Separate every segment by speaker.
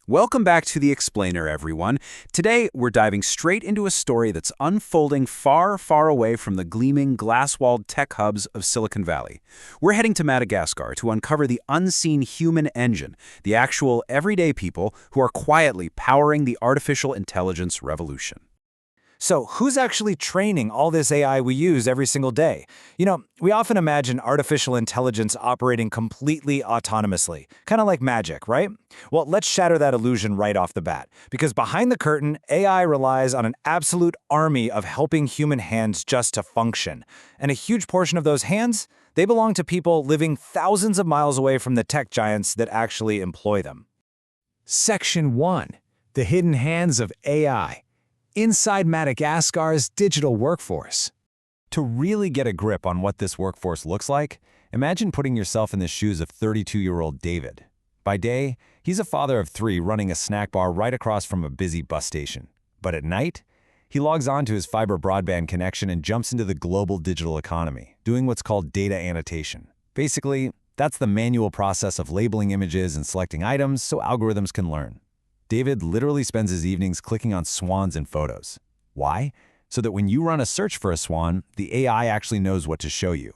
Speaker 1: Welcome back to The Explainer, everyone. Today, we're diving straight into a story that's unfolding far, far away from the gleaming, glass-walled tech hubs of Silicon Valley. We're heading to Madagascar to uncover the unseen human engine, the actual everyday people who are quietly powering the artificial intelligence revolution.
Speaker 2: So who's actually training all this AI we use every single day? We often imagine artificial intelligence operating completely autonomously, kind of like magic, right? Well, let's shatter that illusion right off the bat, because behind the curtain, AI relies on an absolute army of helping human hands just to function. And a huge portion of those hands, they belong to people living thousands of miles away from the tech giants that actually employ them.
Speaker 3: Section 1. The Hidden Hands of AI. Inside Madagascar's digital workforce.
Speaker 4: To really get a grip on what this workforce looks like, imagine putting yourself in the shoes of 32-year-old David. By day, he's a father of 3 running a snack bar right across from a busy bus station. But at night, he logs on to his fiber broadband connection and jumps into the global digital economy, doing what's called data annotation. Basically, that's the manual process of labeling images and selecting items so algorithms can learn. David literally spends his evenings clicking on swans in photos. Why? So that when you run a search for a swan, the AI actually knows what to show you.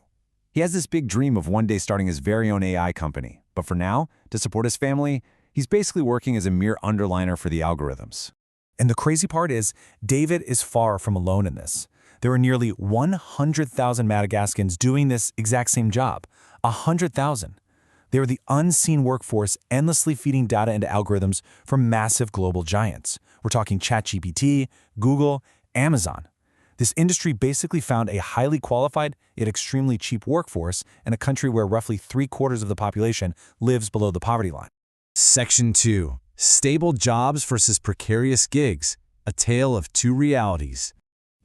Speaker 4: He has this big dream of one day starting his very own AI company, but for now, to support his family, he's basically working as a mere underliner for the algorithms.
Speaker 5: And the crazy part is, David is far from alone in this. There are nearly 100,000 Madagascans doing this exact same job. 100,000. They are the unseen workforce endlessly feeding data into algorithms for massive global giants. We're talking ChatGPT, Google, Amazon. This industry basically found a highly qualified yet extremely cheap workforce in a country where roughly 3/4 of the population lives below the poverty line.
Speaker 3: Section 2. Stable jobs versus precarious gigs. A tale of two realities.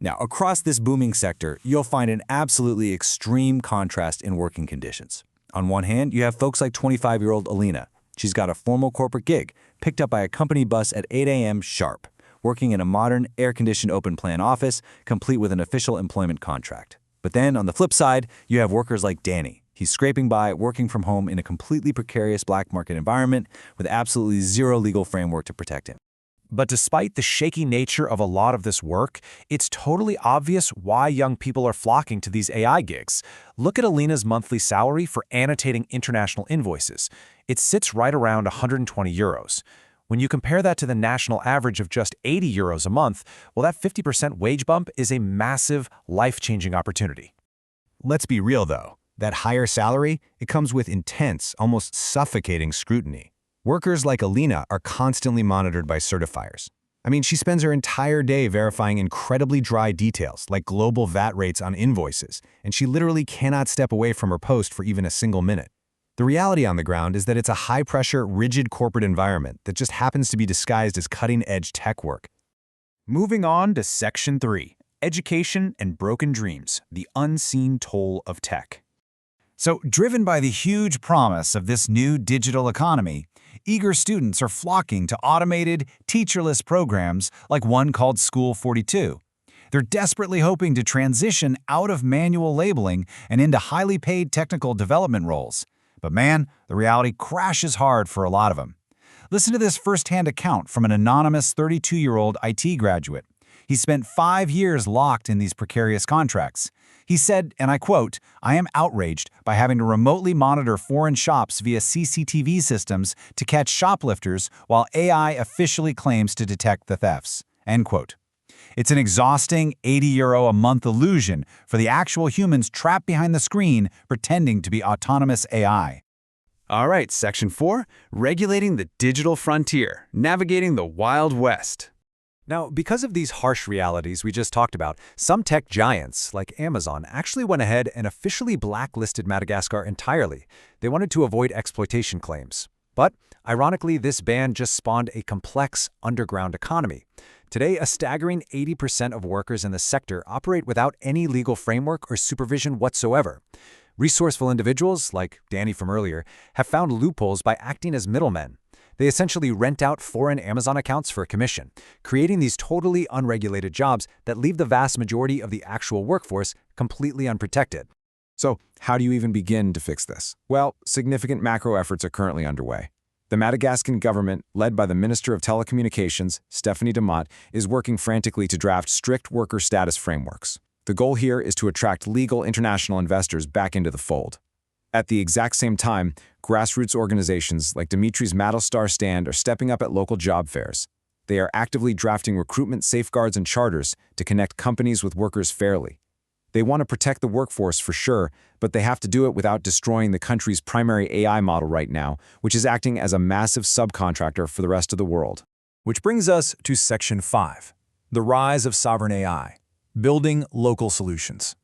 Speaker 2: Now, across this booming sector, you'll find an absolutely extreme contrast in working conditions. On one hand, you have folks like 25-year-old Alina. She's got a formal corporate gig, picked up by a company bus at 8 a.m. sharp, working in a modern, air-conditioned open-plan office, complete with an official employment contract. But then, on the flip side, you have workers like Danny. He's scraping by, working from home in a completely precarious black market environment with absolutely zero legal framework to protect him.
Speaker 6: But despite the shaky nature of a lot of this work, it's totally obvious why young people are flocking to these AI gigs. Look at Alina's monthly salary for annotating international invoices. It sits right around 120 euros. When you compare that to the national average of just 80 euros a month, well, that 50% wage bump is a massive, life-changing opportunity.
Speaker 7: Let's be real, though. That higher salary, it comes with intense, almost suffocating scrutiny. Workers like Alina are constantly monitored by certifiers. I mean, she spends her entire day verifying incredibly dry details, like global VAT rates on invoices, and she literally cannot step away from her post for even a single minute. The reality on the ground is that it's a high-pressure, rigid corporate environment that just happens to be disguised as cutting-edge tech work.
Speaker 6: Moving on to Section 3, Education and Broken Dreams, the Unseen Toll of Tech.
Speaker 8: So, driven by the huge promise of this new digital economy, eager students are flocking to automated, teacherless programs like one called School 42. They're desperately hoping to transition out of manual labeling and into highly paid technical development roles. But man, the reality crashes hard for a lot of them. Listen to this first-hand account from an anonymous 32-year-old IT graduate. He spent 5 years locked in these precarious contracts. He said, and I quote, "I am outraged by having to remotely monitor foreign shops via CCTV systems to catch shoplifters while AI officially claims to detect the thefts." End quote. It's an exhausting 80 euro a month illusion for the actual humans trapped behind the screen pretending to be autonomous AI.
Speaker 1: All right, Section 4, Regulating the Digital Frontier, Navigating the Wild West.
Speaker 2: Now, because of these harsh realities we just talked about, some tech giants, like Amazon, actually went ahead and officially blacklisted Madagascar entirely. They wanted to avoid exploitation claims. But, ironically, this ban just spawned a complex underground economy. Today, a staggering 80% of workers in the sector operate without any legal framework or supervision whatsoever. Resourceful individuals, like Danny from earlier, have found loopholes by acting as middlemen. They essentially rent out foreign Amazon accounts for a commission, creating these totally unregulated jobs that leave the vast majority of the actual workforce completely unprotected.
Speaker 9: So, how do you even begin to fix this? Well, significant macro efforts are currently underway.
Speaker 2: The Madagascan government, led by the Minister of Telecommunications, Stephanie Demott, is working frantically to draft strict worker status frameworks. The goal here is to attract legal international investors back into the fold. At the exact same time, grassroots organizations like Dimitri's Madagascar stand are stepping up at local job fairs. They are actively drafting recruitment safeguards and charters to connect companies with workers fairly. They want to protect the workforce for sure, but they have to do it without destroying the country's primary AI model right now, which is acting as a massive subcontractor for the rest of the world.
Speaker 5: Which brings us to Section 5, the rise of sovereign AI, building local solutions.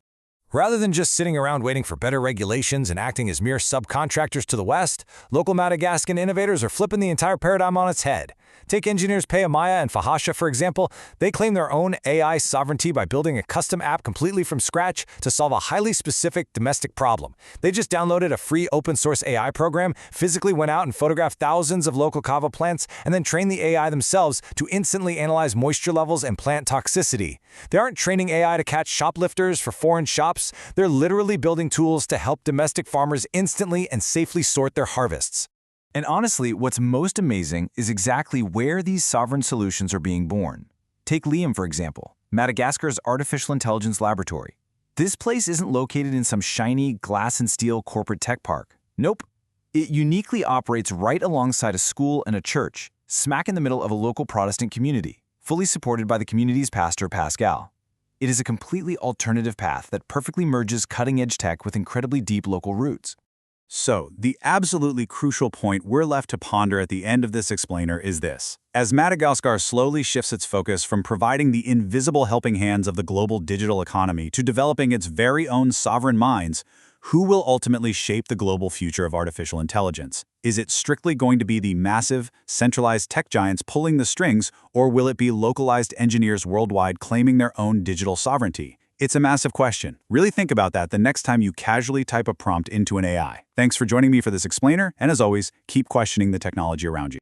Speaker 6: Rather than just sitting around waiting for better regulations and acting as mere subcontractors to the West, local Madagascan innovators are flipping the entire paradigm on its head. Take engineers Amaya and Fahasha, for example. They claim their own AI sovereignty by building a custom app completely from scratch to solve a highly specific domestic problem. They just downloaded a free open-source AI program, physically went out and photographed thousands of local kava plants, and then trained the AI themselves to instantly analyze moisture levels and plant toxicity. They aren't training AI to catch shoplifters for foreign shops. They're literally building tools to help domestic farmers instantly and safely sort their harvests.
Speaker 5: And honestly, what's most amazing is exactly where these sovereign solutions are being born. Take Liam, for example, Madagascar's artificial intelligence laboratory. This place isn't located in some shiny glass and steel corporate tech park. Nope. It uniquely operates right alongside a school and a church, smack in the middle of a local Protestant community, fully supported by the community's pastor, Pascal. It is a completely alternative path that perfectly merges cutting-edge tech with incredibly deep local roots.
Speaker 1: So, the absolutely crucial point we're left to ponder at the end of this explainer is this. As Madagascar slowly shifts its focus from providing the invisible helping hands of the global digital economy to developing its very own sovereign minds, who will ultimately shape the global future of artificial intelligence? Is it strictly going to be the massive, centralized tech giants pulling the strings, or will it be localized engineers worldwide claiming their own digital sovereignty? It's a massive question. Really think about that the next time you casually type a prompt into an AI. Thanks for joining me for this explainer, and as always, keep questioning the technology around you.